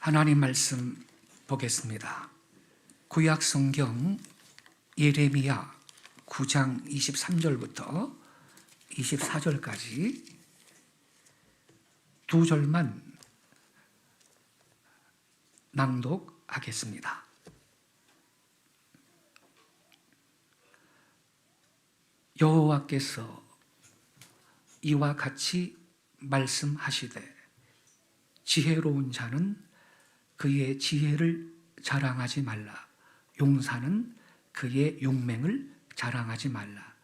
하나님 말씀 보겠습니다. 구약 성경 예레미야 9장 23절부터 24절까지 두 절만 낭독하겠습니다. 여호와께서 이와 같이 말씀하시되 지혜로운 자는 그의 지혜를 자랑하지 말라. 용사는 그의 용맹을 자랑하지 말라.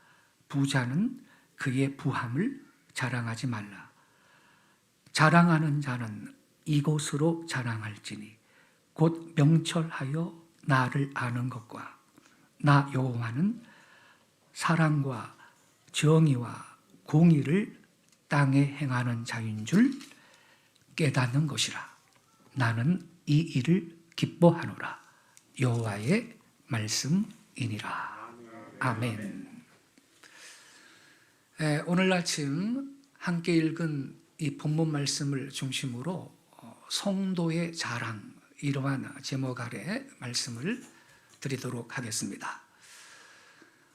부자는 그의 부함을 자랑하지 말라. 자랑하는 자는 이곳으로 자랑할지니 곧 명철하여 나를 아는 것과 나 여호와는 사랑과 정의와 공의를 땅에 행하는 자인 줄 깨닫는 것이라. 나는 이 일을 기뻐하노라. 여호와의 말씀이니라. 아멘. 오늘 아침 함께 읽은 이 본문 말씀을 중심으로 성도의 자랑, 이러한 제목 아래 말씀을 드리도록 하겠습니다.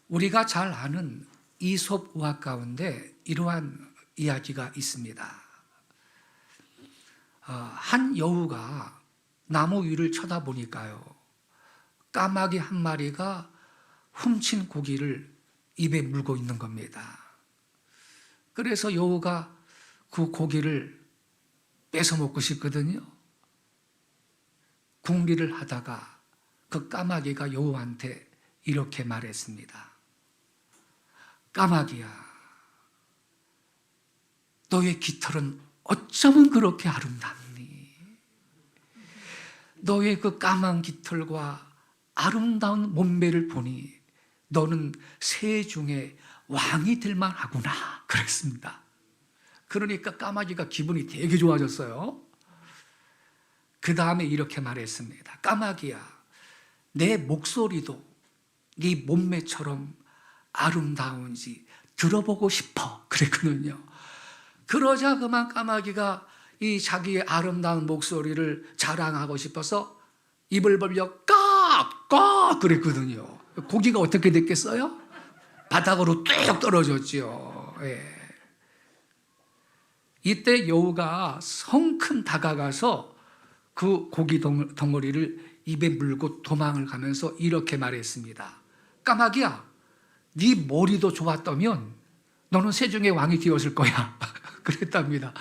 우리가 잘 아는 이솝 우화 가운데 이러한 이야기가 있습니다. 한 여우가 나무 위를 쳐다보니까요, 까마귀 한 마리가 훔친 고기를 입에 물고 있는 겁니다. 그래서 여우가 그 고기를 뺏어 먹고 싶거든요. 궁리를 하다가 그 까마귀가 여우한테 이렇게 말했습니다. 까마귀야, 너의 깃털은 어쩌면 그렇게 아름답니? 너의 그 까만 깃털과 아름다운 몸매를 보니 너는 새 중에 왕이 될 만하구나 그랬습니다. 그러니까 까마귀가 기분이 되게 좋아졌어요. 그 다음에 이렇게 말했습니다. 까마귀야, 내 목소리도 네 몸매처럼 아름다운지 들어보고 싶어 그랬거든요. 그러자 그만 까마귀가 이 자기의 아름다운 목소리를 자랑하고 싶어서 입을 벌려 깍깍 그랬거든요. 고기가 어떻게 됐겠어요? 바닥으로 뚝 떨어졌죠. 예. 이때 여우가 성큼 다가가서 그 고기 덩어리를 입에 물고 도망을 가면서 이렇게 말했습니다. 까마귀야, 네 머리도 좋았다면 너는 세중의 왕이 되었을 거야. 그랬답니다.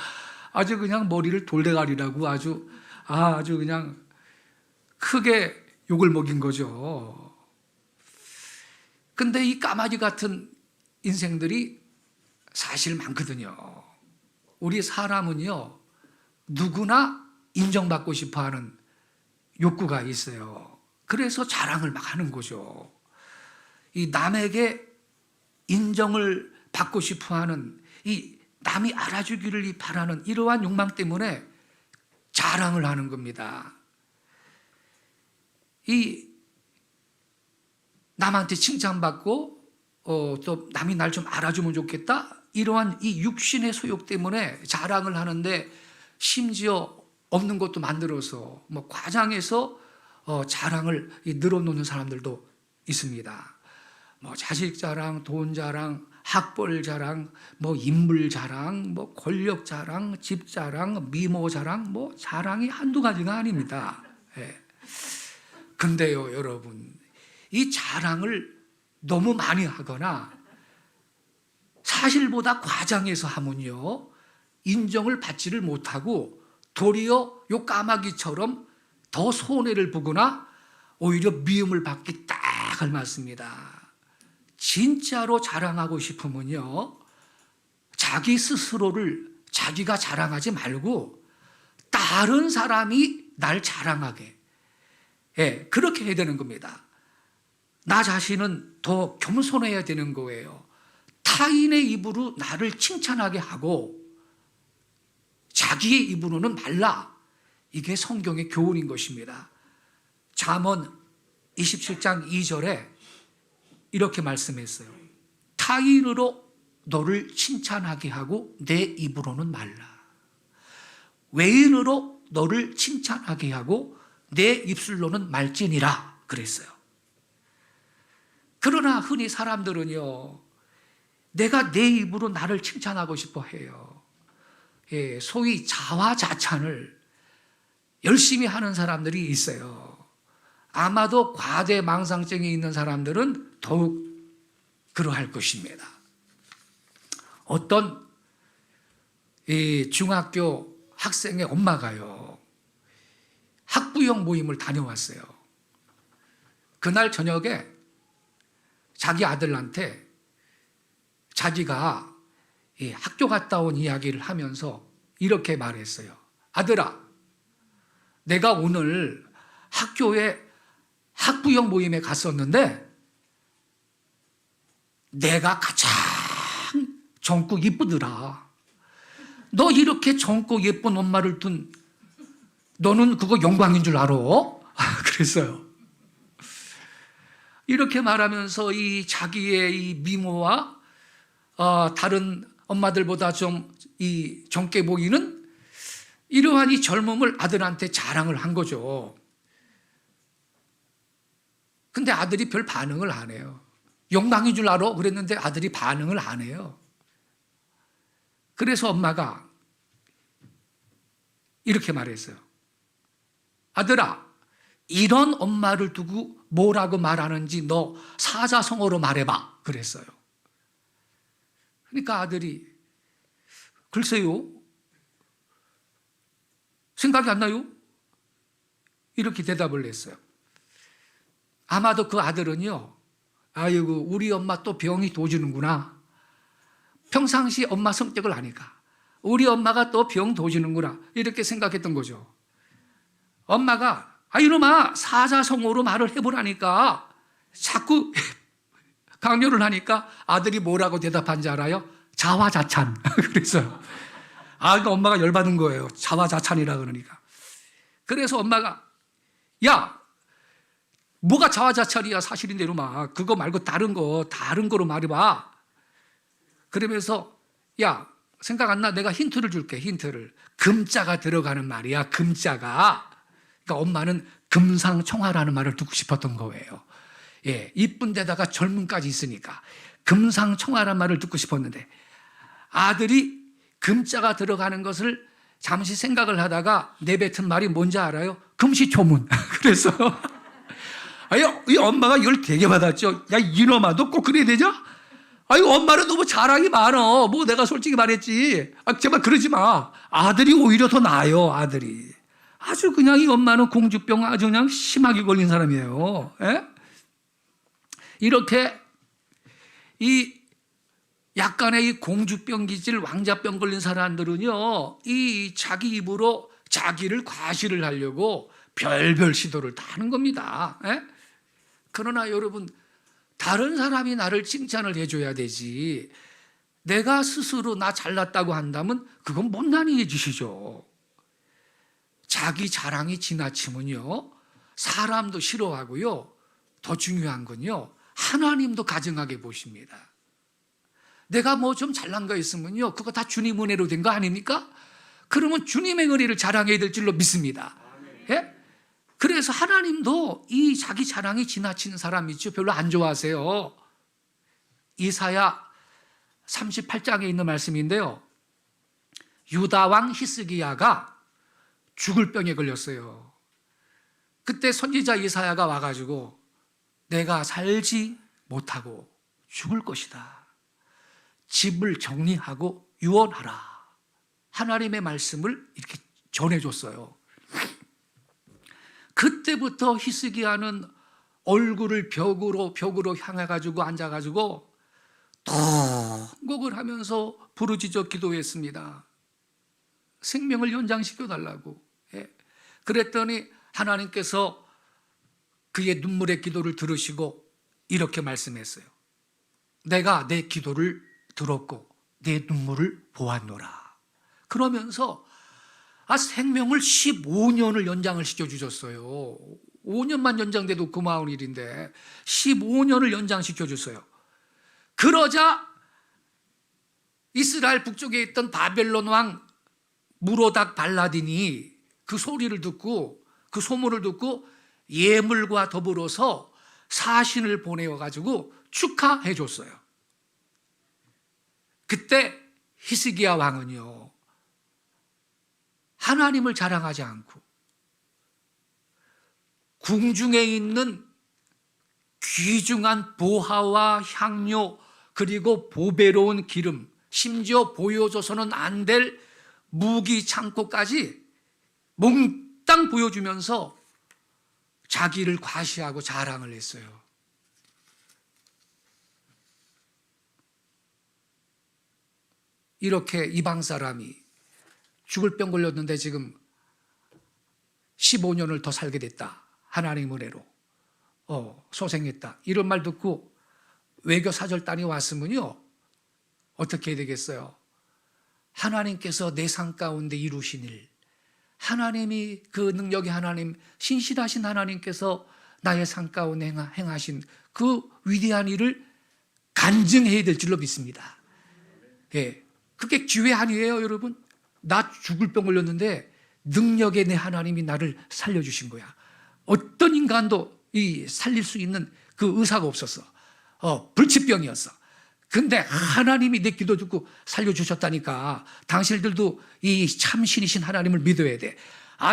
아주 그냥 머리를 돌대가리라고 아주 그냥 크게 욕을 먹인 거죠. 근데 이 까마귀 같은 인생들이 사실 많거든요. 우리 사람은요, 누구나 인정받고 싶어 하는 욕구가 있어요. 그래서 자랑을 막 하는 거죠. 이 남에게 인정을 받고 싶어 하는, 이 남이 알아주기를 바라는 이러한 욕망 때문에 자랑을 하는 겁니다. 이 남한테 칭찬받고 또 남이 날 좀 알아주면 좋겠다, 이러한 이 육신의 소욕 때문에 자랑을 하는데, 심지어 없는 것도 만들어서 뭐 과장해서 자랑을 늘어놓는 사람들도 있습니다. 뭐 자식 자랑, 돈 자랑, 학벌 자랑, 뭐 인물 자랑, 뭐 권력 자랑, 집 자랑, 미모 자랑, 뭐 자랑이 한두 가지가 아닙니다. 예. 근데요, 여러분, 이 자랑을 너무 많이 하거나 사실보다 과장해서 하면요, 인정을 받지를 못하고 도리어 요 까마귀처럼 더 손해를 보거나 오히려 미움을 받기 딱 알맞습니다. 진짜로 자랑하고 싶으면요, 자기 스스로를 자기가 자랑하지 말고 다른 사람이 날 자랑하게, 예, 그렇게 해야 되는 겁니다. 나 자신은 더 겸손해야 되는 거예요. 타인의 입으로 나를 칭찬하게 하고 자기의 입으로는 말라. 이게 성경의 교훈인 것입니다. 잠언 27장 2절에 이렇게 말씀했어요. 타인으로 너를 칭찬하게 하고 내 입으로는 말라. 외인으로 너를 칭찬하게 하고 내 입술로는 말지니라 그랬어요. 그러나 흔히 사람들은요, 내가 내 입으로 나를 칭찬하고 싶어 해요. 예, 소위 자화자찬을 열심히 하는 사람들이 있어요. 아마도 과대망상증이 있는 사람들은 더욱 그러할 것입니다. 어떤 중학교 학생의 엄마가요, 학부형 모임을 다녀왔어요. 그날 저녁에 자기 아들한테 자기가 학교 갔다 온 이야기를 하면서 이렇게 말했어요. 아들아, 내가 오늘 학교에 학부형 모임에 갔었는데 내가 가장 젊고 이쁘더라. 너 이렇게 젊고 예쁜 엄마를 둔 너는 그거 영광인 줄 알아? 그랬어요. 이렇게 말하면서 이 자기의 이 미모와 다른 엄마들보다 좀 이 젊게 보이는 이러한 이 젊음을 아들한테 자랑을 한 거죠. 근데 아들이 별 반응을 안 해요. 영광인 줄 알아? 그랬는데 아들이 반응을 안 해요. 그래서 엄마가 이렇게 말했어요. 아들아, 이런 엄마를 두고 뭐라고 말하는지 너 사자성어로 말해봐. 그랬어요. 그러니까 아들이 글쎄요, 생각이 안 나요? 이렇게 대답을 했어요. 아마도 그 아들은요, 아이고 우리 엄마 또 병이 도지는구나. 평상시 엄마 성격을 아니까 우리 엄마가 또 병 도지는구나 이렇게 생각했던 거죠. 엄마가 이놈아 사자성어로 말을 해보라니까 자꾸 강요를 하니까 아들이 뭐라고 대답한지 알아요? 자화자찬. 그랬어요. 그러니까 엄마가 열받은 거예요. 자화자찬이라 그러니까. 그래서 엄마가 야, 뭐가 자화자찬이야 사실인데 이놈아. 그거 말고 다른 거로 말해봐. 그러면서 야, 생각 안 나? 내가 힌트를 줄게. 힌트를. 금자가 들어가는 말이야. 금자가. 그러니까 엄마는 금상총화라는 말을 듣고 싶었던 거예요. 예, 이쁜 데다가 젊음까지 있으니까 금상총화라는 말을 듣고 싶었는데 아들이 금자가 들어가는 것을 잠시 생각을 하다가 내뱉은 말이 뭔지 알아요? 금시초문. 그래서 이 엄마가 이걸 되게 받았죠. 야, 이놈아, 너 꼭 그래야 되죠? 엄마는 너무 자랑이 많어. 뭐 내가 솔직히 말했지. 제발 그러지 마. 아들이 오히려 더 나아요, 아들이. 아주 그냥 이 엄마는 공주병 아주 그냥 심하게 걸린 사람이에요. 예? 이렇게 이 약간의 이 공주병 기질, 왕자병 걸린 사람들은요, 이 자기 입으로 자기를 과시를 하려고 별별 시도를 다 하는 겁니다. 예? 그러나 여러분, 다른 사람이 나를 칭찬을 해줘야 되지, 내가 스스로 나 잘났다고 한다면 그건 못난이의 짓이죠. 자기 자랑이 지나치면요, 사람도 싫어하고요, 더 중요한 건요, 하나님도 가증하게 보십니다. 내가 뭐 좀 잘난 거 있으면요, 그거 다 주님 은혜로 된 거 아닙니까? 그러면 주님의 은혜를 자랑해야 될 줄로 믿습니다. 예? 그래서 하나님도 이 자기 자랑이 지나치는 사람 있죠. 별로 안 좋아하세요. 이사야 38장에 있는 말씀인데요. 유다 왕 히스기야가 죽을 병에 걸렸어요. 그때 선지자 이사야가 와가지고 내가 살지 못하고 죽을 것이다. 집을 정리하고 유언하라. 하나님의 말씀을 이렇게 전해줬어요. 그때부터 히스기야는 얼굴을 벽으로 향해가지고 앉아가지고 통곡을 하면서 부르짖어 기도했습니다. 생명을 연장시켜달라고. 예. 그랬더니 하나님께서 그의 눈물의 기도를 들으시고 이렇게 말씀했어요. 내가 내 기도를 들었고 내 눈물을 보았노라. 그러면서 생명을 15년을 연장을 시켜주셨어요. 5년만 연장돼도 고마운 일인데 15년을 연장시켜줬어요. 그러자 이스라엘 북쪽에 있던 바벨론 왕 무로닥 발라딘이 그 소리를 듣고 그 소문을 듣고 예물과 더불어서 사신을 보내어 가지고 축하해 줬어요. 그때 히스기야 왕은요, 하나님을 자랑하지 않고 궁중에 있는 귀중한 보화와 향료 그리고 보배로운 기름, 심지어 보여줘서는 안 될 무기 창고까지 몽땅 보여주면서 자기를 과시하고 자랑을 했어요. 이렇게 이방 사람이 죽을 병 걸렸는데 지금 15년을 더 살게 됐다. 하나님 은혜로. 소생했다. 이런 말 듣고 외교 사절단이 왔으면요, 어떻게 해야 되겠어요? 하나님께서 내 삶 가운데 이루신 일, 하나님이 그 능력의 하나님, 신실하신 하나님께서 나의 삶 가운데 행하신 그 위대한 일을 간증해야 될 줄로 믿습니다. 예, 그게 기회 아니에요, 여러분? 나 죽을 병 걸렸는데 능력의 내 하나님이 나를 살려주신 거야. 어떤 인간도 이 살릴 수 있는 그 의사가 없었어. 불치병이었어. 근데 하나님이 내 기도 듣고 살려주셨다니까 당신들도 이 참신이신 하나님을 믿어야 돼.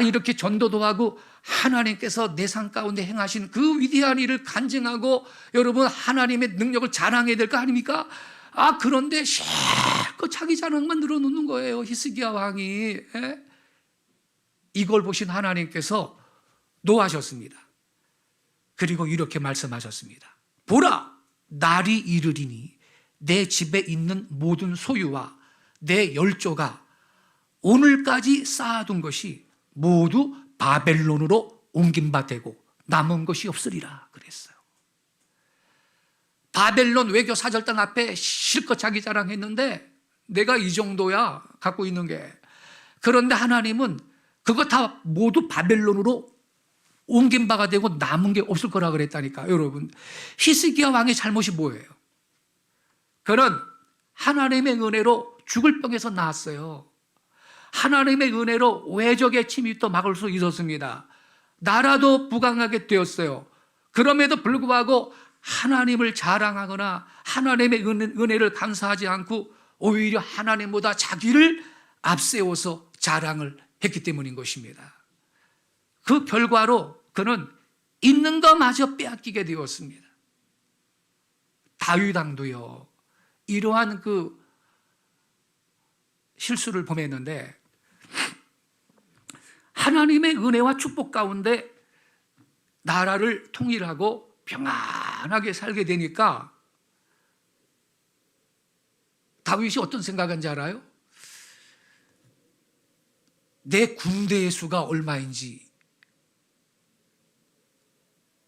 이렇게 전도도 하고 하나님께서 내 삶 가운데 행하신 그 위대한 일을 간증하고 여러분 하나님의 능력을 자랑해야 될 거 아닙니까? 그런데 실컷 자기 자랑만 늘어놓는 거예요, 히스기야 왕이. 예? 이걸 보신 하나님께서 노하셨습니다. 그리고 이렇게 말씀하셨습니다. 보라, 날이 이르리니 내 집에 있는 모든 소유와 내 열조가 오늘까지 쌓아둔 것이 모두 바벨론으로 옮긴 바 되고 남은 것이 없으리라 그랬어요. 바벨론 외교 사절단 앞에 실컷 자기 자랑했는데 내가 이 정도야 갖고 있는 게. 그런데 하나님은 그거 다 모두 바벨론으로 옮긴 바가 되고 남은 게 없을 거라 그랬다니까. 여러분, 히스기야 왕의 잘못이 뭐예요? 그는 하나님의 은혜로 죽을 병에서 나았어요. 하나님의 은혜로 외적의 침입도 막을 수 있었습니다. 나라도 부강하게 되었어요. 그럼에도 불구하고 하나님을 자랑하거나 하나님의 은혜를 감사하지 않고 오히려 하나님보다 자기를 앞세워서 자랑을 했기 때문인 것입니다. 그 결과로 그는 있는 것마저 빼앗기게 되었습니다. 다윗 왕도요, 이러한 그 실수를 범했는데 하나님의 은혜와 축복 가운데 나라를 통일하고 평안하게 살게 되니까 다윗이 어떤 생각인지 알아요? 내 군대의 수가 얼마인지,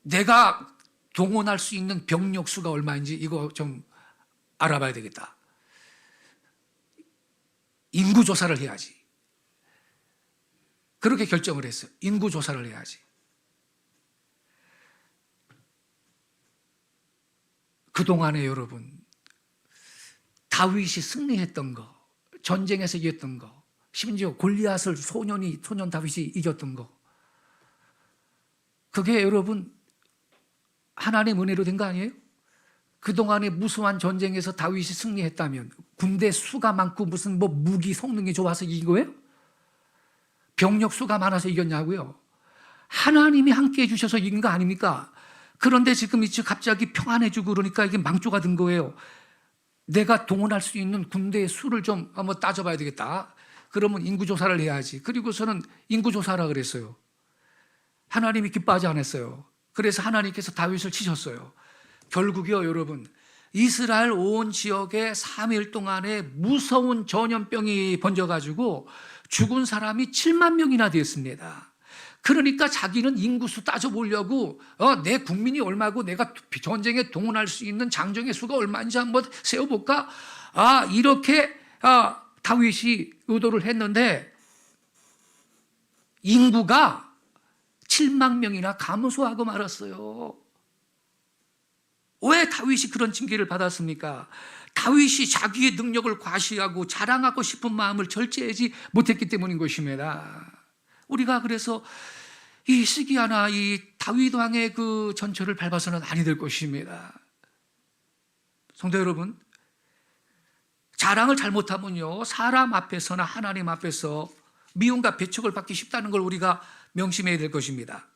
내가 동원할 수 있는 병력 수가 얼마인지 이거 좀 알아봐야 되겠다. 인구조사를 해야지. 그렇게 결정을 했어요. 인구조사를 해야지. 그동안에 여러분, 다윗이 승리했던 거, 전쟁에서 이겼던 거, 심지어 골리앗을 소년 다윗이 이겼던 거, 그게 여러분 하나님의 은혜로 된 거 아니에요? 그동안의 무수한 전쟁에서 다윗이 승리했다면 군대 수가 많고 무슨 무기 성능이 좋아서 이긴 거예요? 병력 수가 많아서 이겼냐고요? 하나님이 함께 해주셔서 이긴 거 아닙니까? 그런데 지금 갑자기 평안해지고 그러니까 이게 망조가 든 거예요. 내가 동원할 수 있는 군대의 수를 좀 한번 따져봐야 되겠다. 그러면 인구조사를 해야지. 그리고서는 인구조사라 그랬어요. 하나님이 기뻐하지 않았어요. 그래서 하나님께서 다윗을 치셨어요. 결국이요, 여러분, 이스라엘 온 지역에 3일 동안에 무서운 전염병이 번져가지고 죽은 사람이 7만 명이나 되었습니다. 그러니까 자기는 인구수 따져보려고 내 국민이 얼마고 내가 전쟁에 동원할 수 있는 장정의 수가 얼마인지 한번 세어볼까? 이렇게 다윗이 의도를 했는데 인구가 7만 명이나 감소하고 말았어요. 왜 다윗이 그런 징계를 받았습니까? 다윗이 자기의 능력을 과시하고 자랑하고 싶은 마음을 절제하지 못했기 때문인 것입니다. 우리가 그래서 이 시기야나 이 다윗 왕의 그 전철을 밟아서는 아니 될 것입니다. 성도 여러분, 자랑을 잘못하면요, 사람 앞에서나 하나님 앞에서 미움과 배척을 받기 쉽다는 걸 우리가 명심해야 될 것입니다.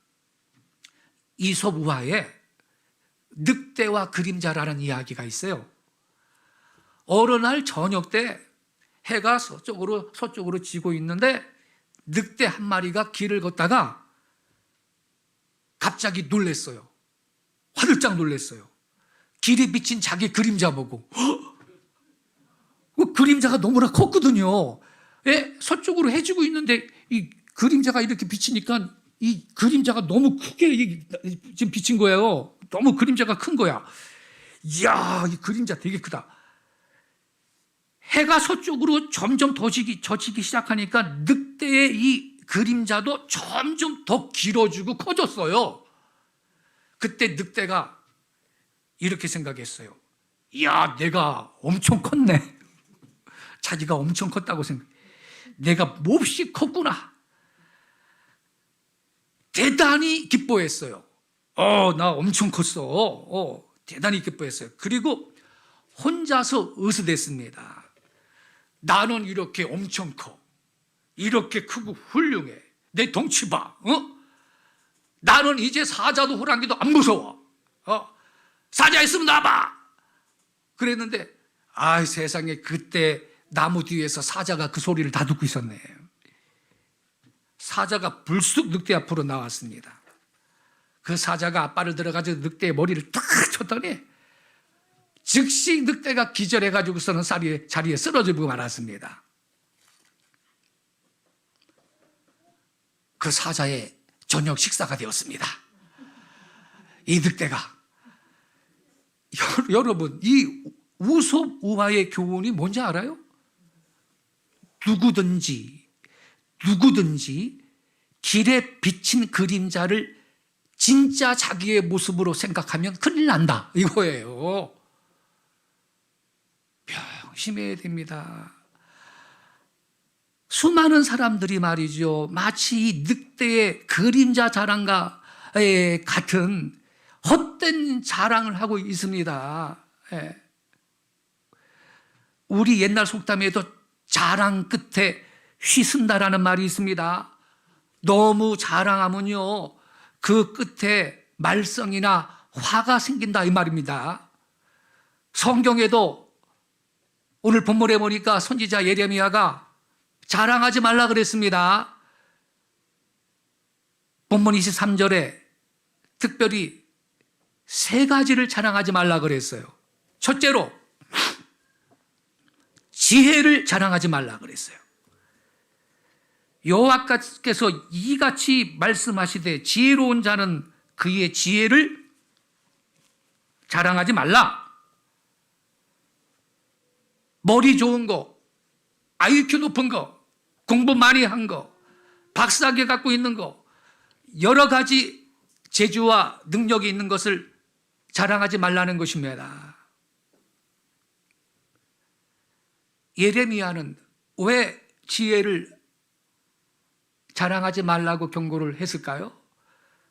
이솝 우화에 늑대와 그림자라는 이야기가 있어요. 어느 날 저녁 때 해가 서쪽으로 지고 있는데 늑대 한 마리가 길을 걷다가 갑자기 놀랬어요. 화들짝 놀랬어요. 길에 비친 자기 그림자 보고. 그 그림자가 너무나 컸거든요. 예, 서쪽으로 해지고 있는데 이 그림자가 이렇게 비치니까 이 그림자가 너무 크게 지금 비친 거예요. 너무 그림자가 큰 거야. 이야, 이 그림자 되게 크다. 해가 서쪽으로 점점 더 져지기 시작하니까 늑대의 이 그림자도 점점 더 길어지고 커졌어요. 그때 늑대가 이렇게 생각했어요. 이야, 내가 엄청 컸네. 자기가 엄청 컸다고 생각해. 내가 몹시 컸구나. 대단히 기뻐했어요. 나 엄청 컸어. 대단히 기뻐했어요. 그리고 혼자서 으스댔습니다. 나는 이렇게 엄청 커. 이렇게 크고 훌륭해. 내 덩치 봐. 나는 이제 사자도 호랑이도 안 무서워. 사자 있으면 나봐. 그랬는데, 세상에 그때 나무 뒤에서 사자가 그 소리를 다 듣고 있었네. 사자가 불쑥 늑대 앞으로 나왔습니다. 그 사자가 앞발을 들어가지고 늑대의 머리를 탁 쳤더니 즉시 늑대가 기절해가지고서는 자리에 쓰러지고 말았습니다. 그 사자의 저녁 식사가 되었습니다. 이 늑대가. 여러분, 이 이솝 우화의 교훈이 뭔지 알아요? 누구든지 길에 비친 그림자를 진짜 자기의 모습으로 생각하면 큰일 난다, 이거예요. 명심해야 됩니다. 수많은 사람들이 말이죠, 마치 이 늑대의 그림자 자랑과 같은 헛된 자랑을 하고 있습니다. 우리 옛날 속담에도 자랑 끝에 휘쓴다라는 말이 있습니다. 너무 자랑하면요, 그 끝에 말썽이나 화가 생긴다, 이 말입니다. 성경에도 오늘 본문에 보니까 선지자 예레미야가 자랑하지 말라 그랬습니다. 본문 23절에 특별히 세 가지를 자랑하지 말라 그랬어요. 첫째로 지혜를 자랑하지 말라 그랬어요. 여호와께서 이같이 말씀하시되 지혜로운 자는 그의 지혜를 자랑하지 말라. 머리 좋은 거, IQ 높은 거, 공부 많이 한 거, 박사학위 갖고 있는 거, 여러 가지 재주와 능력이 있는 것을 자랑하지 말라는 것입니다. 예레미야는 왜 지혜를 자랑하지 말라고 경고를 했을까요?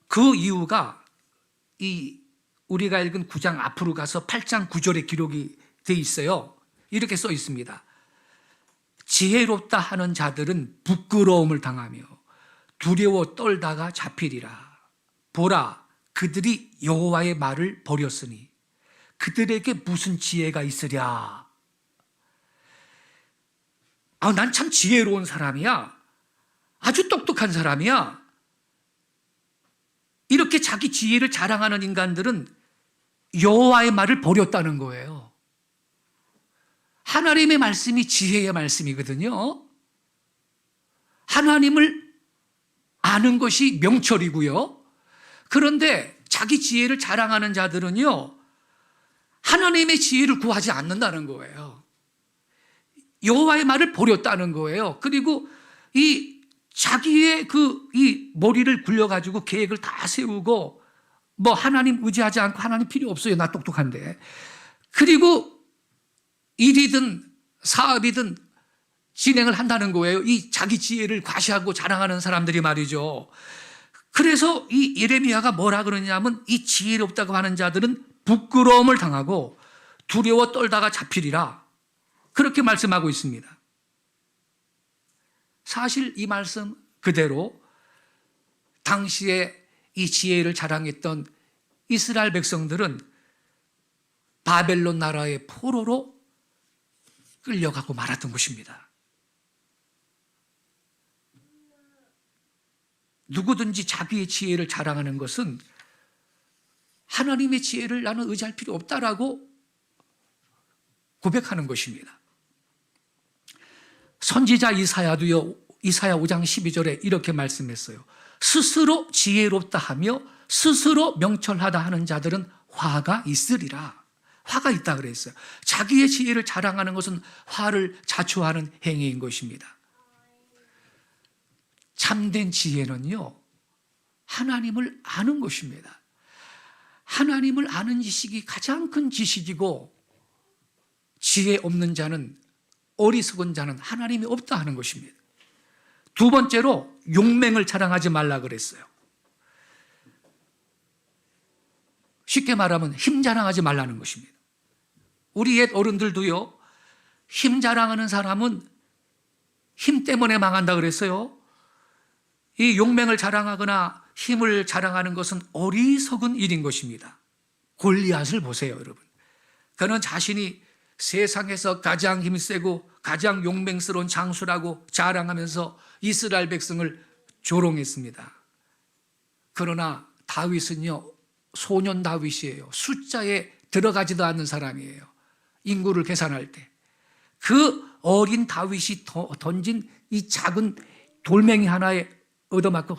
그 이유가 우리가 읽은 9장 앞으로 가서 8장 9절에 기록이 돼 있어요. 이렇게 써 있습니다. 지혜롭다 하는 자들은 부끄러움을 당하며 두려워 떨다가 잡히리라. 보라, 그들이 여호와의 말을 버렸으니 그들에게 무슨 지혜가 있으랴. 난 참 지혜로운 사람이야. 아주 똑똑한 사람이야. 이렇게 자기 지혜를 자랑하는 인간들은 여호와의 말을 버렸다는 거예요. 하나님의 말씀이 지혜의 말씀이거든요. 하나님을 아는 것이 명철이고요. 그런데 자기 지혜를 자랑하는 자들은요, 하나님의 지혜를 구하지 않는다는 거예요. 여호와의 말을 버렸다는 거예요. 그리고 자기의 이 머리를 굴려가지고 계획을 다 세우고, 하나님 의지하지 않고 하나님 필요 없어요. 나 똑똑한데. 그리고 일이든 사업이든 진행을 한다는 거예요. 이 자기 지혜를 과시하고 자랑하는 사람들이 말이죠. 그래서 이 예레미야가 뭐라 그러냐면 이 지혜롭다고 하는 자들은 부끄러움을 당하고 두려워 떨다가 잡히리라. 그렇게 말씀하고 있습니다. 사실 이 말씀 그대로 당시에 이 지혜를 자랑했던 이스라엘 백성들은 바벨론 나라의 포로로 끌려가고 말았던 것입니다. 누구든지 자기의 지혜를 자랑하는 것은 하나님의 지혜를 나는 의지할 필요 없다라고 고백하는 것입니다. 선지자 이사야도요, 이사야 5장 12절에 이렇게 말씀했어요. 스스로 지혜롭다 하며 스스로 명철하다 하는 자들은 화가 있으리라. 화가 있다 그랬어요. 자기의 지혜를 자랑하는 것은 화를 자초하는 행위인 것입니다. 참된 지혜는요, 하나님을 아는 것입니다. 하나님을 아는 지식이 가장 큰 지식이고, 지혜 없는 자는, 어리석은 자는 하나님이 없다 하는 것입니다. 두 번째로 용맹을 자랑하지 말라 그랬어요. 쉽게 말하면 힘 자랑하지 말라는 것입니다. 우리 옛 어른들도요, 힘 자랑하는 사람은 힘 때문에 망한다 그랬어요. 이 용맹을 자랑하거나 힘을 자랑하는 것은 어리석은 일인 것입니다. 골리앗을 보세요, 여러분. 그는 자신이 세상에서 가장 힘세고 가장 용맹스러운 장수라고 자랑하면서 이스라엘 백성을 조롱했습니다. 그러나 다윗은요, 소년 다윗이에요. 숫자에 들어가지도 않는 사람이에요. 인구를 계산할 때. 그 어린 다윗이 던진 이 작은 돌멩이 하나에 얻어맞고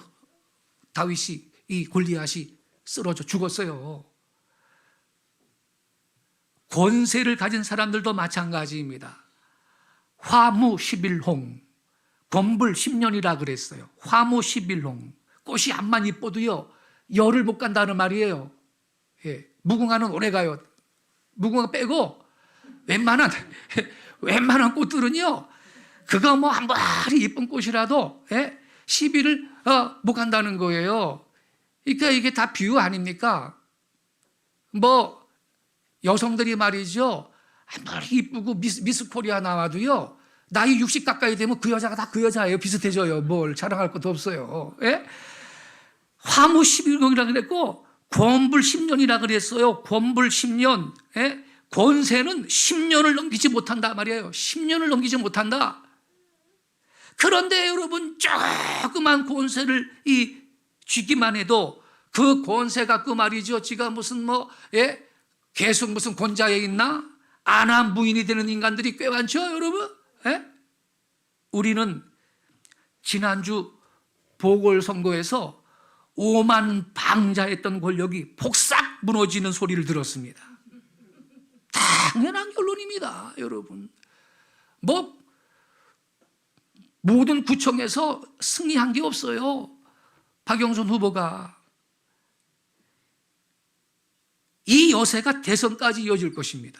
다윗이, 이 골리앗이 쓰러져 죽었어요. 권세를 가진 사람들도 마찬가지입니다. 화무 11홍, 검불 10년이라 그랬어요. 화무 11홍. 꽃이 암만 이뻐도요, 열을 못 간다는 말이에요. 예, 무궁화는 오래 가요. 무궁화 빼고 웬만한 꽃들은요, 그거 뭐 한 마리 이쁜 꽃이라도 10일을 못 간다는 거예요. 그러니까 이게 다 비유 아닙니까? 뭐 여성들이 말이죠, 한 마리 이쁘고 미스 코리아 나와도요, 나이 60 가까이 되면 그 여자가 다 그 여자예요. 비슷해져요. 뭘 자랑할 것도 없어요. 예? 화무 11경이라 그랬고 권불 10년이라 그랬어요. 권불 10년. 예? 권세는 10년을 넘기지 못한다 말이에요. 10년을 넘기지 못한다. 그런데 여러분, 조그만 권세를 쥐기만 해도 그 권세 갖고 말이죠, 지가 무슨 계속 무슨 권자에 있나? 안한 무인이 되는 인간들이 꽤 많죠, 여러분? 예? 우리는 지난주 보궐선거에서 5만 방자했던 권력이 폭삭 무너지는 소리를 들었습니다. 당연한 결론입니다, 여러분. 모든 구청에서 승리한 게 없어요. 박영선 후보가. 이 여세가 대선까지 이어질 것입니다.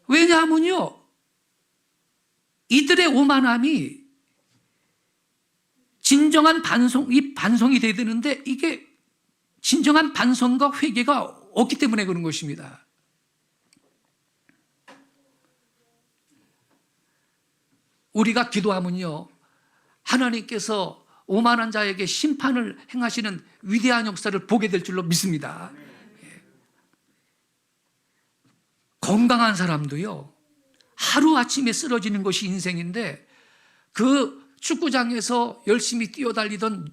왜냐하면요, 이들의 오만함이 진정한 반성이 돼야 되는데 이게 진정한 반성과 회개가 없기 때문에 그런 것입니다. 우리가 기도하면요, 하나님께서 오만한 자에게 심판을 행하시는 위대한 역사를 보게 될 줄로 믿습니다. 건강한 사람도요, 하루아침에 쓰러지는 것이 인생인데, 그 축구장에서 열심히 뛰어달리던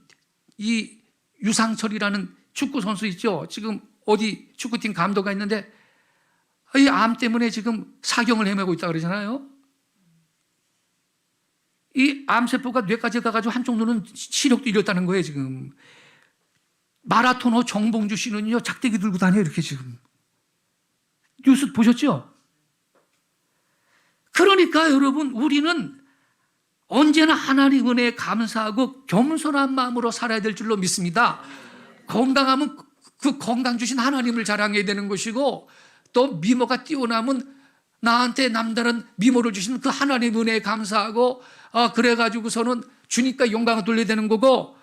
이 유상철이라는 축구 선수 있죠. 지금 어디 축구팀 감독가 있는데 이 암 때문에 지금 사경을 헤매고 있다 그러잖아요. 이 암세포가 뇌까지 가가지고 한쪽 눈은 시력도 잃었다는 거예요, 지금. 마라토너 정봉주 씨는요, 작대기 들고 다녀요, 이렇게 지금. 뉴스 보셨죠? 그러니까 여러분, 우리는 언제나 하나님 은혜에 감사하고 겸손한 마음으로 살아야 될 줄로 믿습니다. 건강하면 그 건강 주신 하나님을 자랑해야 되는 것이고, 또 미모가 뛰어나면 나한테 남다른 미모를 주신 그 하나님 은혜에 감사하고 그래가지고서는 주니까 영광을 돌려야 되는 거고,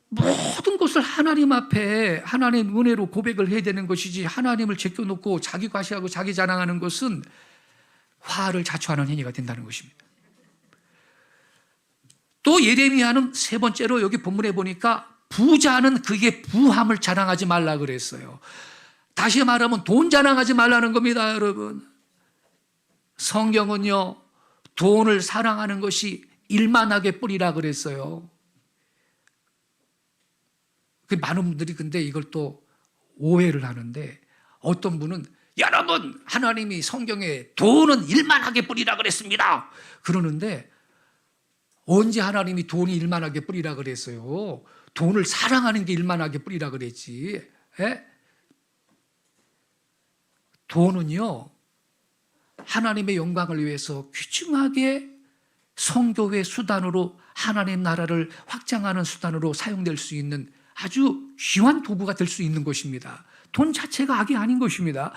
모든 것을 하나님 앞에 하나님 은혜로 고백을 해야 되는 것이지, 하나님을 제껴놓고 자기 과시하고 자기 자랑하는 것은 화를 자초하는 행위가 된다는 것입니다. 또 예레미야는 세 번째로 여기 본문에 보니까 부자는 그의 부함을 자랑하지 말라 그랬어요. 다시 말하면 돈 자랑하지 말라는 겁니다, 여러분. 성경은요, 돈을 사랑하는 것이 일만하게 뿌리라 그랬어요. 많은 분들이 근데 이걸 또 오해를 하는데, 어떤 분은 여러분, 하나님이 성경에 돈은 일만하게 뿌리라 그랬습니다 그러는데, 언제 하나님이 돈이 일만하게 뿌리라 그랬어요? 돈을 사랑하는 게 일만하게 뿌리라 그랬지. 에? 돈은요, 하나님의 영광을 위해서 귀중하게 성교의 수단으로, 하나님 나라를 확장하는 수단으로 사용될 수 있는 아주 귀한 도구가 될 수 있는 것입니다. 돈 자체가 악이 아닌 것입니다.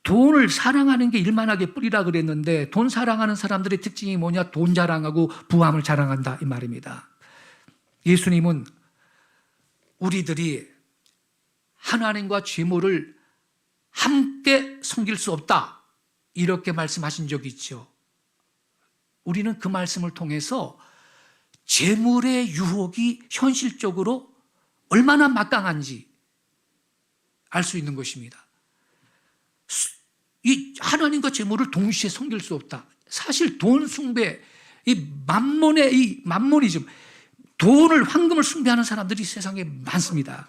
돈을 사랑하는 게 일만하게 뿌리라 그랬는데, 돈 사랑하는 사람들의 특징이 뭐냐? 돈 자랑하고 부함을 자랑한다, 이 말입니다. 예수님은 우리들이 하나님과 재물을 함께 섬길 수 없다, 이렇게 말씀하신 적이 있죠. 우리는 그 말씀을 통해서 재물의 유혹이 현실적으로 얼마나 막강한지 알 수 있는 것입니다. 이 하나님과 재물을 동시에 섬길 수 없다. 사실 돈 숭배, 이 만몬이즘, 돈을, 황금을 숭배하는 사람들이 세상에 많습니다.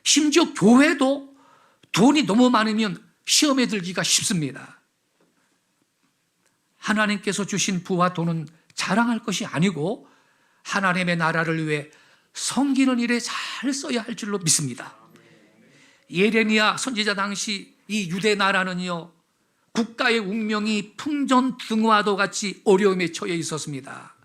심지어 교회도 돈이 너무 많으면 시험에 들기가 쉽습니다. 하나님께서 주신 부와 돈은 자랑할 것이 아니고 하나님의 나라를 위해 섬기는 일에 잘 써야 할 줄로 믿습니다. 예레미야 선지자 당시 이 유대 나라는요, 국가의 운명이 풍전등화도 같이 어려움에 처해 있었습니다.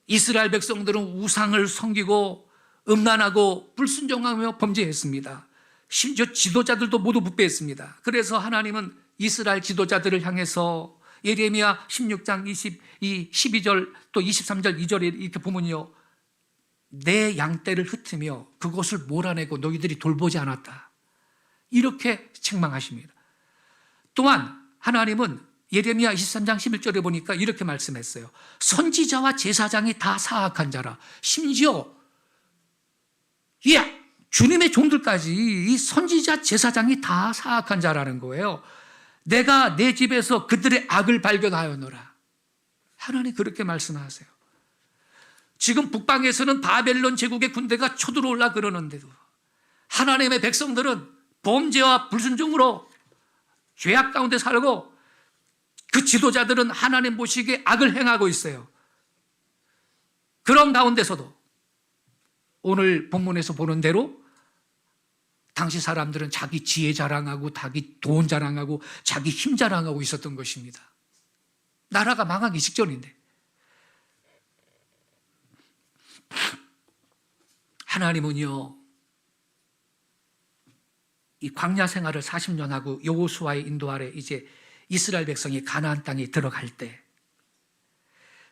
이스라엘 백성들은 우상을 섬기고 음란하고 불순종하며 범죄했습니다. 심지어 지도자들도 모두 부패했습니다. 그래서 하나님은 이스라엘 지도자들을 향해서 예레미야 16장 12절 또 23절 2절에 이렇게 보면요, 내 양떼를 흩으며 그것을 몰아내고 너희들이 돌보지 않았다, 이렇게 책망하십니다. 또한 하나님은 예레미야 23장 11절에 보니까 이렇게 말씀했어요. 선지자와 제사장이 다 사악한 자라. 심지어 주님의 종들까지 이 선지자 제사장이 다 사악한 자라는 거예요. 내가 내 집에서 그들의 악을 발견하였노라. 하나님 그렇게 말씀하세요. 지금 북방에서는 바벨론 제국의 군대가 쳐들어올라 그러는데도 하나님의 백성들은 범죄와 불순종으로 죄악 가운데 살고, 그 지도자들은 하나님 보시기에 악을 행하고 있어요. 그런 가운데서도 오늘 본문에서 보는 대로 당시 사람들은 자기 지혜 자랑하고 자기 돈 자랑하고 자기 힘 자랑하고 있었던 것입니다. 나라가 망하기 직전인데. 하나님은요, 이 광야 생활을 40년 하고 여호수아의 인도 아래 이제 이스라엘 백성이 가나안 땅에 들어갈 때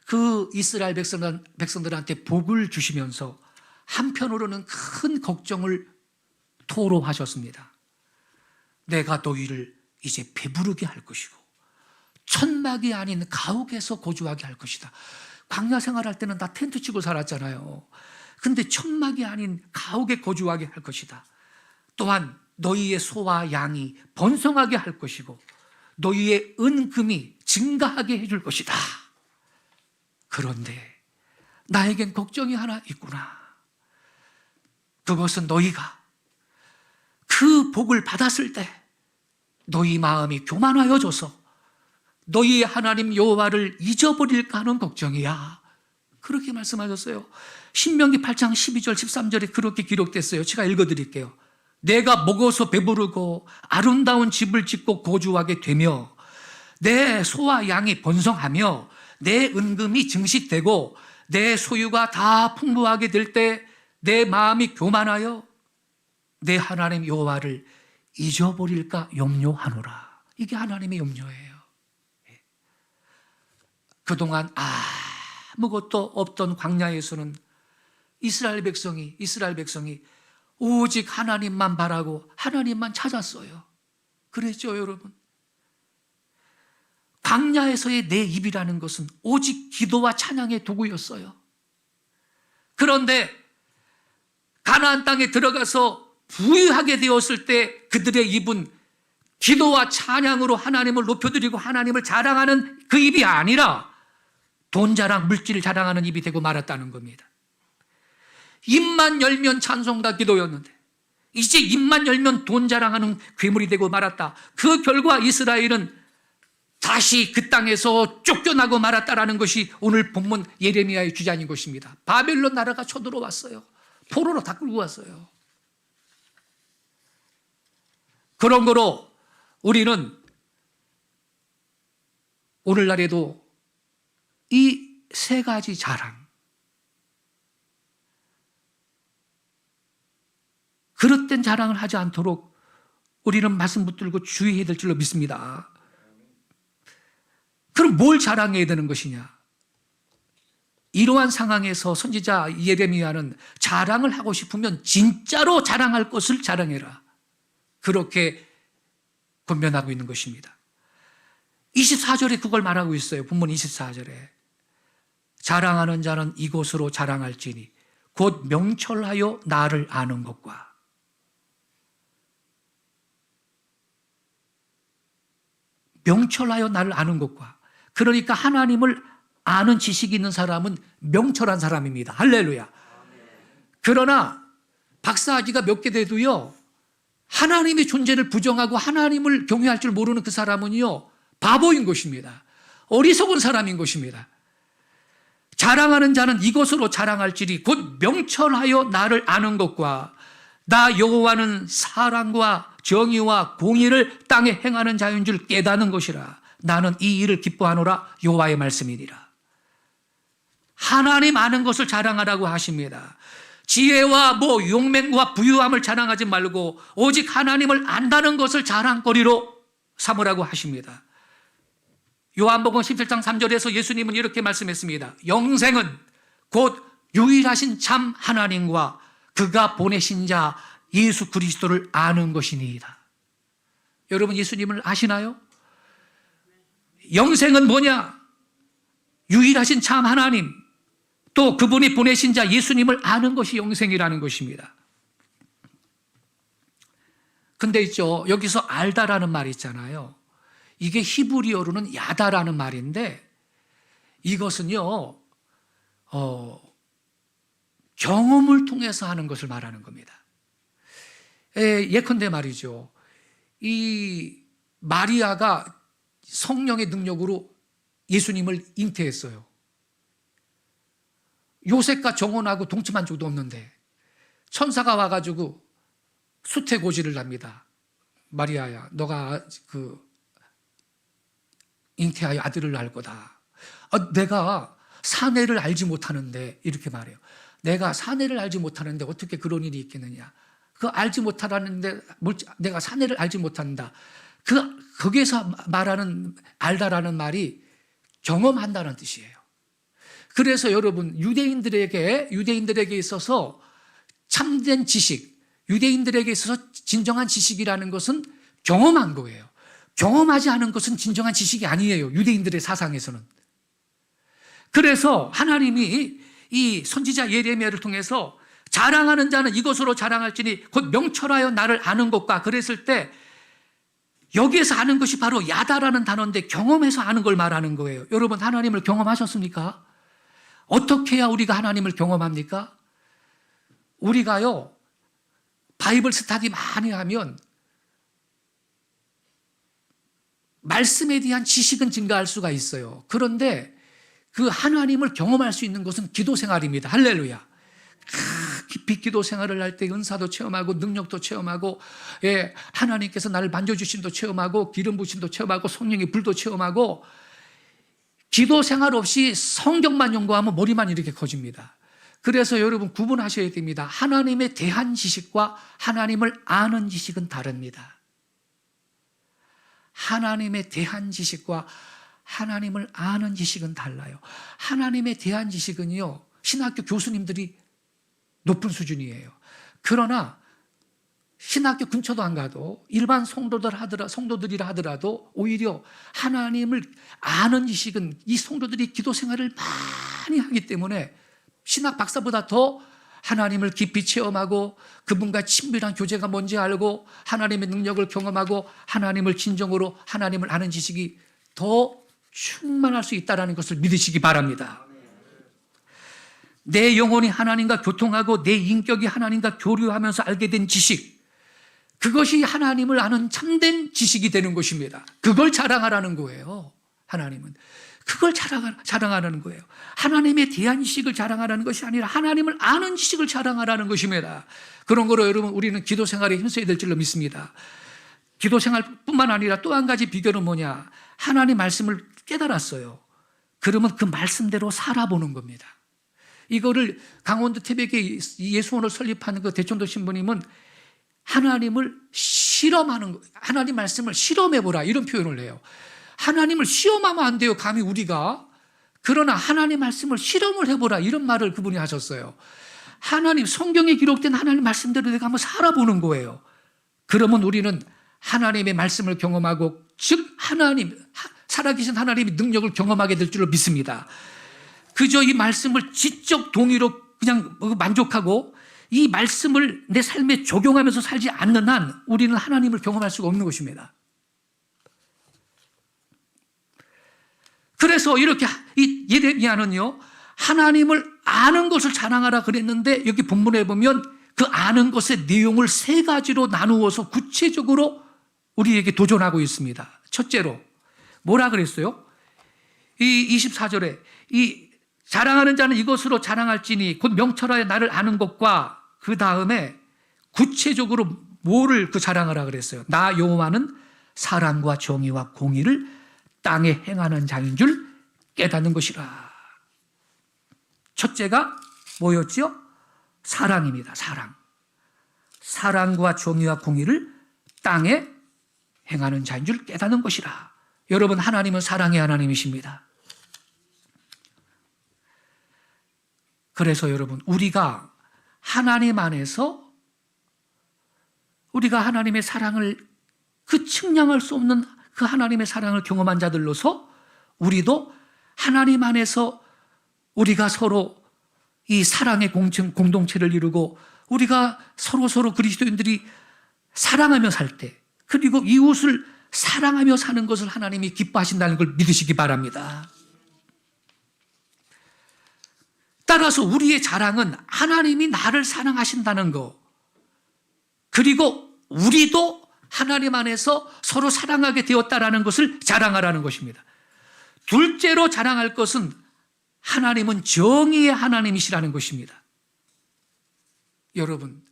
그 이스라엘 백성들한테 복을 주시면서 한편으로는 큰 걱정을 토로하셨습니다. 내가 너희를 이제 배부르게 할 것이고 천막이 아닌 가옥에서 거주하게 할 것이다. 광야 생활할 때는 다 텐트 치고 살았잖아요. 근데 천막이 아닌 가옥에 거주하게 할 것이다. 또한 너희의 소와 양이 번성하게 할 것이고 너희의 은금이 증가하게 해줄 것이다. 그런데 나에겐 걱정이 하나 있구나. 그것은 너희가 그 복을 받았을 때 너희 마음이 교만하여져서 너희의 하나님 여호와를 잊어버릴까 하는 걱정이야. 그렇게 말씀하셨어요. 신명기 8장 12절 13절에 그렇게 기록됐어요. 제가 읽어드릴게요. 내가 먹어서 배부르고 아름다운 집을 짓고 거주하게 되며 내 소와 양이 번성하며 내 은금이 증식되고 내 소유가 다 풍부하게 될 때 내 마음이 교만하여 내 하나님 여호와를 잊어버릴까 염려하노라. 이게 하나님의 염려예요. 그동안 아무것도 없던 광야에서는 이스라엘 백성이 오직 하나님만 바라고 하나님만 찾았어요. 그랬죠, 여러분? 광야에서의 내 입이라는 것은 오직 기도와 찬양의 도구였어요. 그런데 가나안 땅에 들어가서 부유하게 되었을 때 그들의 입은 기도와 찬양으로 하나님을 높여드리고 하나님을 자랑하는 그 입이 아니라 돈 자랑, 물질을 자랑하는 입이 되고 말았다는 겁니다. 입만 열면 찬송과 기도였는데 이제 입만 열면 돈 자랑하는 괴물이 되고 말았다. 그 결과 이스라엘은 다시 그 땅에서 쫓겨나고 말았다라는 것이 오늘 본문 예레미야의 주장인 것입니다. 바벨론 나라가 쳐들어왔어요. 포로로 다 끌고 왔어요. 그런 거로 우리는 오늘날에도 이 세 가지 자랑, 그릇된 자랑을 하지 않도록 우리는 말씀 붙들고 주의해야 될 줄로 믿습니다. 그럼 뭘 자랑해야 되는 것이냐? 이러한 상황에서 선지자 예레미야는 자랑을 하고 싶으면 진짜로 자랑할 것을 자랑해라. 그렇게 권면하고 있는 것입니다. 24절에 그걸 말하고 있어요. 본문 24절에. 자랑하는 자는 이곳으로 자랑할지니 곧 명철하여 나를 아는 것과 그러니까 하나님을 아는 지식이 있는 사람은 명철한 사람입니다. 할렐루야. 그러나 박사학위가 몇 개 돼도요, 하나님의 존재를 부정하고 하나님을 경외할 줄 모르는 그 사람은요, 바보인 것입니다. 어리석은 사람인 것입니다. 자랑하는 자는 이것으로 자랑할지니 곧 명철하여 나를 아는 것과 나 여호와는 사랑과 정의와 공의를 땅에 행하는 자인 줄 깨닫는 것이라. 나는 이 일을 기뻐하노라. 여호와의 말씀이니라. 하나님 아는 것을 자랑하라고 하십니다. 지혜와 용맹과 부유함을 자랑하지 말고 오직 하나님을 안다는 것을 자랑거리로 삼으라고 하십니다. 요한복음 17장 3절에서 예수님은 이렇게 말씀했습니다. 영생은 곧 유일하신 참 하나님과 그가 보내신 자 예수 그리스도를 아는 것이니이다. 여러분, 예수님을 아시나요? 영생은 뭐냐? 유일하신 참 하나님, 또 그분이 보내신 자 예수님을 아는 것이 영생이라는 것입니다. 근데 있죠, 여기서 알다라는 말이 있잖아요. 이게 히브리어로는 야다라는 말인데 이것은요, 경험을 통해서 하는 것을 말하는 겁니다. 예컨대 말이죠, 이 마리아가 성령의 능력으로 예수님을 잉태했어요. 요셉과 정혼하고 동침한 적도 없는데 천사가 와가지고 수태고지를 합니다. 마리아야, 너가 잉태하여 아들을 낳을 거다. 내가 사내를 알지 못하는데, 이렇게 말해요. 내가 사내를 알지 못하는데 어떻게 그런 일이 있겠느냐. 알지 못하라는데 내가 사내를 알지 못한다. 거기에서 말하는 알다라는 말이 경험한다는 뜻이에요. 그래서 여러분, 유대인들에게 있어서 참된 지식, 유대인들에게 있어서 진정한 지식이라는 것은 경험한 거예요. 경험하지 않은 것은 진정한 지식이 아니에요, 유대인들의 사상에서는. 그래서 하나님이 이 선지자 예레미야를 통해서 자랑하는 자는 이것으로 자랑할지니 곧 명철하여 나를 아는 것과, 그랬을 때 여기에서 아는 것이 바로 야다라는 단어인데 경험해서 아는 걸 말하는 거예요. 여러분, 하나님을 경험하셨습니까? 어떻게 해야 우리가 하나님을 경험합니까? 우리가요, 바이블 스터디 많이 하면 말씀에 대한 지식은 증가할 수가 있어요. 그런데 그 하나님을 경험할 수 있는 것은 기도 생활입니다. 할렐루야. 깊이 기도 생활을 할 때 은사도 체험하고 능력도 체험하고, 하나님께서 나를 만져주심도 체험하고 기름 부심도 체험하고 성령의 불도 체험하고, 기도 생활 없이 성경만 연구하면 머리만 이렇게 커집니다. 그래서 여러분, 구분하셔야 됩니다. 하나님에 대한 지식과 하나님을 아는 지식은 다릅니다. 하나님에 대한 지식과 하나님을 아는 지식은 달라요. 하나님에 대한 지식은요, 신학교 교수님들이 높은 수준이에요. 그러나 신학교 근처도 안 가도 일반 성도들이라 하더라도 오히려 하나님을 아는 지식은 이 성도들이 기도 생활을 많이 하기 때문에 신학 박사보다 더 하나님을 깊이 체험하고 그분과 친밀한 교제가 뭔지 알고 하나님의 능력을 경험하고 하나님을 진정으로 하나님을 아는 지식이 더 충만할 수 있다는 것을 믿으시기 바랍니다. 내 영혼이 하나님과 교통하고 내 인격이 하나님과 교류하면서 알게 된 지식, 그것이 하나님을 아는 참된 지식이 되는 것입니다. 그걸 자랑하라는 거예요. 하나님은 그걸 자랑하라는 거예요. 하나님에 대한 지식을 자랑하라는 것이 아니라 하나님을 아는 지식을 자랑하라는 것입니다. 그런 거로 여러분, 우리는 기도 생활에 힘써야 될 줄로 믿습니다. 기도 생활뿐만 아니라 또 한 가지 비결은 뭐냐? 하나님 말씀을 깨달았어요. 그러면 그 말씀대로 살아보는 겁니다. 이거를 강원도 태백에 예수원을 설립하는 그 대촌도 신부님은 하나님을 실험하는 거, 하나님 말씀을 실험해보라, 이런 표현을 해요. 하나님을 시험하면 안 돼요, 감히 우리가. 그러나 하나님 말씀을 실험을 해보라, 이런 말을 그분이 하셨어요. 하나님, 성경에 기록된 하나님 말씀대로 내가 한번 살아보는 거예요. 그러면 우리는 하나님의 말씀을 경험하고, 즉 하나님, 살아계신 하나님의 능력을 경험하게 될 줄로 믿습니다. 그저 이 말씀을 지적 동의로 그냥 만족하고 이 말씀을 내 삶에 적용하면서 살지 않는 한 우리는 하나님을 경험할 수가 없는 것입니다. 그래서 이렇게 예레미야는요, 하나님을 아는 것을 자랑하라 그랬는데 여기 본문에 보면 그 아는 것의 내용을 세 가지로 나누어서 구체적으로 우리에게 도전하고 있습니다. 첫째로 뭐라 그랬어요? 이 24절에 이 자랑하는 자는 이것으로 자랑할지니 곧 명철하여 나를 아는 것과, 그 다음에 구체적으로 뭐를 그 자랑하라 그랬어요? 나 여호와는 사랑과 정의와 공의를 땅에 행하는 자인 줄 깨닫는 것이라. 첫째가 뭐였죠? 사랑입니다. 사랑. 사랑과 정의와 공의를 땅에 행하는 자인 줄 깨닫는 것이라. 여러분, 하나님은 사랑의 하나님이십니다. 그래서 여러분, 우리가 하나님 안에서 우리가 하나님의 사랑을, 그 측량할 수 없는 그 하나님의 사랑을 경험한 자들로서 우리도 하나님 안에서 우리가 서로 이 사랑의 공동체를 이루고 우리가 서로 그리스도인들이 사랑하며 살 때, 그리고 이웃을 사랑하며 사는 것을 하나님이 기뻐하신다는 걸 믿으시기 바랍니다. 따라서 우리의 자랑은 하나님이 나를 사랑하신다는 거, 그리고 우리도 하나님 안에서 서로 사랑하게 되었다는 것을 자랑하라는 것입니다. 둘째로 자랑할 것은 하나님은 정의의 하나님이시라는 것입니다. 여러분,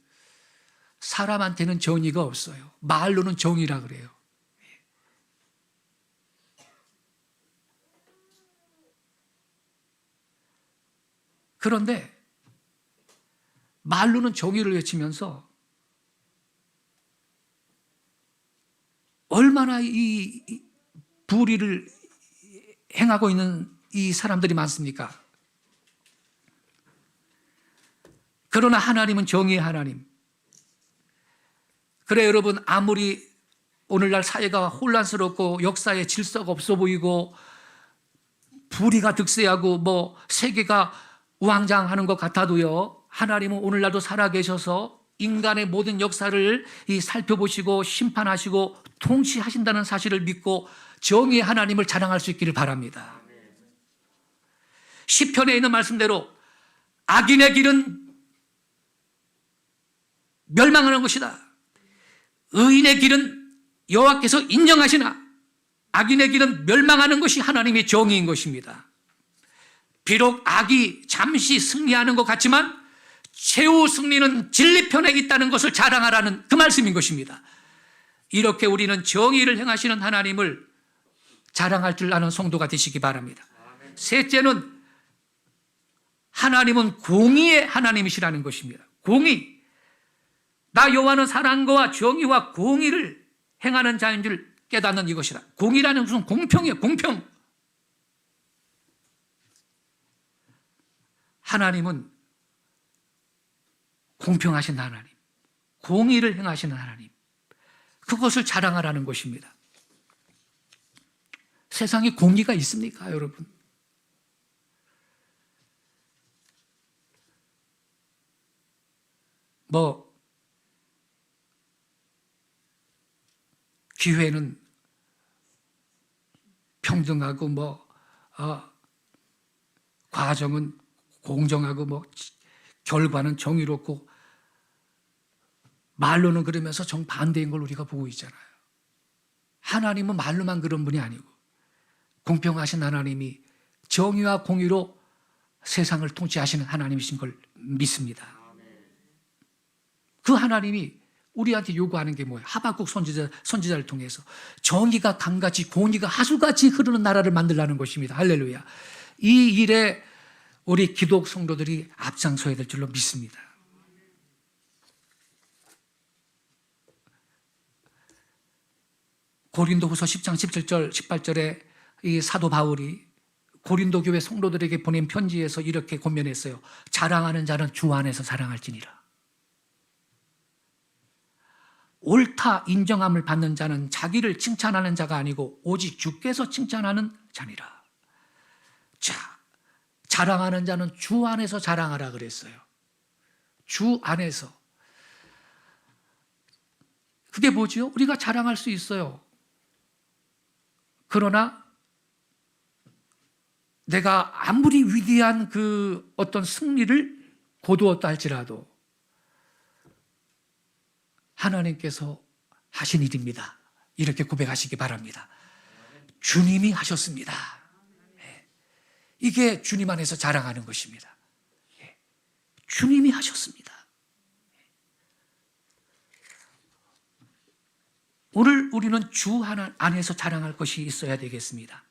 사람한테는 정의가 없어요. 말로는 정의라 그래요. 그런데 말로는 정의를 외치면서 얼마나 이 불의를 행하고 있는 이 사람들이 많습니까? 그러나 하나님은 정의의 하나님. 그래, 여러분, 아무리 오늘날 사회가 혼란스럽고 역사에 질서가 없어 보이고 불의가 득세하고 세계가 우왕좌왕하는 것 같아도요, 하나님은 오늘날도 살아계셔서 인간의 모든 역사를 살펴보시고 심판하시고 통치하신다는 사실을 믿고 정의의 하나님을 자랑할 수 있기를 바랍니다. 시편에 있는 말씀대로 악인의 길은 멸망하는 것이다. 의인의 길은 여호와께서 인정하시나 악인의 길은 멸망하는 것이 하나님의 정의인 것입니다. 비록 악이 잠시 승리하는 것 같지만 최후 승리는 진리 편에 있다는 것을 자랑하라는 그 말씀인 것입니다. 이렇게 우리는 정의를 행하시는 하나님을 자랑할 줄 아는 성도가 되시기 바랍니다. 셋째는 하나님은 공의의 하나님이시라는 것입니다. 공의. 나 여호와는 사랑과 정의와 공의를 행하는 자인 줄 깨닫는 이것이다. 공의라는 무슨 공평이에요. 공평. 하나님은 공평하신 하나님, 공의를 행하시는 하나님, 그것을 자랑하라는 것입니다. 세상에 공의가 있습니까, 여러분? 기회는 평등하고 과정은 공정하고 결과는 정의롭고 말로는 그러면서 정반대인 걸 우리가 보고 있잖아요. 하나님은 말로만 그런 분이 아니고 공평하신 하나님이 정의와 공의로 세상을 통치하시는 하나님이신 걸 믿습니다. 그 하나님이 우리한테 요구하는 게 뭐예요? 하박국 선지자를 통해서 정의가 강같이 공의가 하수같이 흐르는 나라를 만들라는 것입니다. 할렐루야. 이 일에 우리 기독 성도들이 앞장서야 될 줄로 믿습니다. 고린도후서 10장 17절 18절에 이 사도 바울이 고린도 교회 성도들에게 보낸 편지에서 이렇게 권면했어요. 자랑하는 자는 주 안에서 자랑할지니라. 옳다 인정함을 받는 자는 자기를 칭찬하는 자가 아니고 오직 주께서 칭찬하는 자니라. 자, 자랑하는 자는 주 안에서 자랑하라 그랬어요. 주 안에서. 그게 뭐지요? 우리가 자랑할 수 있어요. 그러나 내가 아무리 위대한 그 어떤 승리를 거두었다 할지라도 하나님께서 하신 일입니다. 이렇게 고백하시기 바랍니다. 주님이 하셨습니다. 이게 주님 안에서 자랑하는 것입니다. 주님이 하셨습니다. 오늘 우리는 주 하나 안에서 자랑할 것이 있어야 되겠습니다.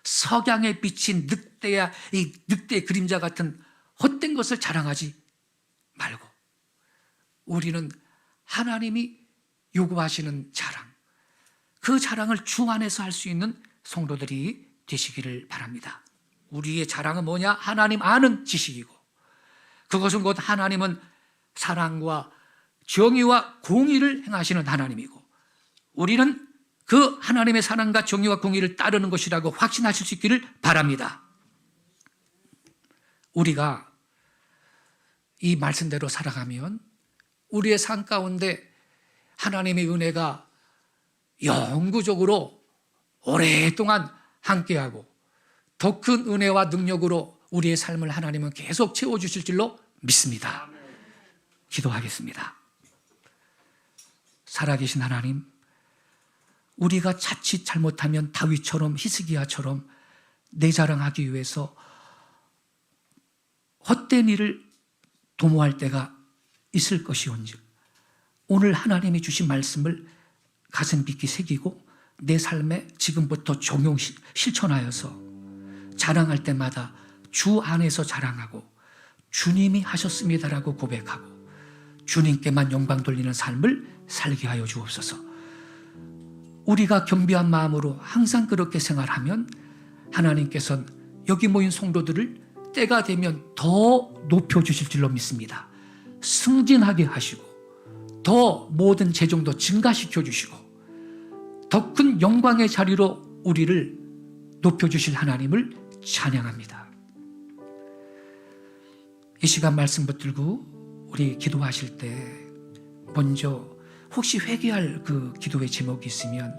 석양에 비친 늑대의 그림자 같은 헛된 것을 자랑하지 말고 우리는 하나님이 요구하시는 자랑, 그 자랑을 주 안에서 할 수 있는 성도들이 되시기를 바랍니다. 우리의 자랑은 뭐냐? 하나님 아는 지식이고 그것은 곧 하나님은 사랑과 정의와 공의를 행하시는 하나님이고 우리는 그 하나님의 사랑과 정의와 공의를 따르는 것이라고 확신하실 수 있기를 바랍니다. 우리가 이 말씀대로 살아가면 우리의 삶 가운데 하나님의 은혜가 영구적으로 오랫동안 함께하고 더 큰 은혜와 능력으로 우리의 삶을 하나님은 계속 채워주실 줄로 믿습니다. 기도하겠습니다. 살아계신 하나님, 우리가 자칫 잘못하면 다윗처럼 히스기야처럼 내 자랑하기 위해서 헛된 일을 도모할 때가 있을 것이온즉 오늘 하나님이 주신 말씀을 가슴 깊이 새기고 내 삶에 지금부터 적용 실천하여서 자랑할 때마다 주 안에서 자랑하고 주님이 하셨습니다라고 고백하고 주님께만 영광 돌리는 삶을 살게 하여 주옵소서. 우리가 겸비한 마음으로 항상 그렇게 생활하면 하나님께서는 여기 모인 성도들을 때가 되면 더 높여주실 줄로 믿습니다. 승진하게 하시고 더 모든 재정도 증가시켜 주시고 더 큰 영광의 자리로 우리를 높여주실 하나님을 찬양합니다. 이 시간 말씀 붙들고 우리 기도하실 때 먼저 혹시 회개할 그 기도의 제목이 있으면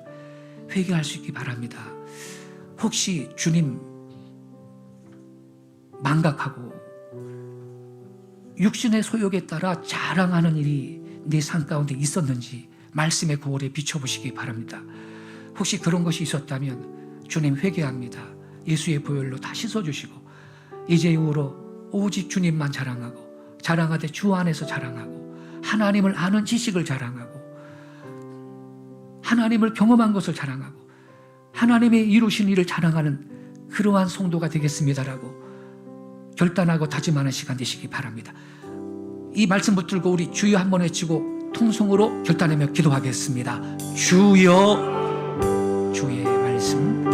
회개할 수 있기 바랍니다. 혹시 주님 망각하고 육신의 소욕에 따라 자랑하는 일이 내 삶 가운데 있었는지 말씀의 고월에 비춰보시기 바랍니다. 혹시 그런 것이 있었다면 주님 회개합니다. 예수의 보혈로 다 씻어주시고 이제 이후로 오직 주님만 자랑하고 자랑하되 주 안에서 자랑하고 하나님을 아는 지식을 자랑하고 하나님을 경험한 것을 자랑하고 하나님의 이루신 일을 자랑하는 그러한 성도가 되겠습니다라고 결단하고 다짐하는 시간 되시기 바랍니다. 이 말씀 붙들고 우리 주여 한번 외치고 통성으로 결단하며 기도하겠습니다. 주여 주의 말씀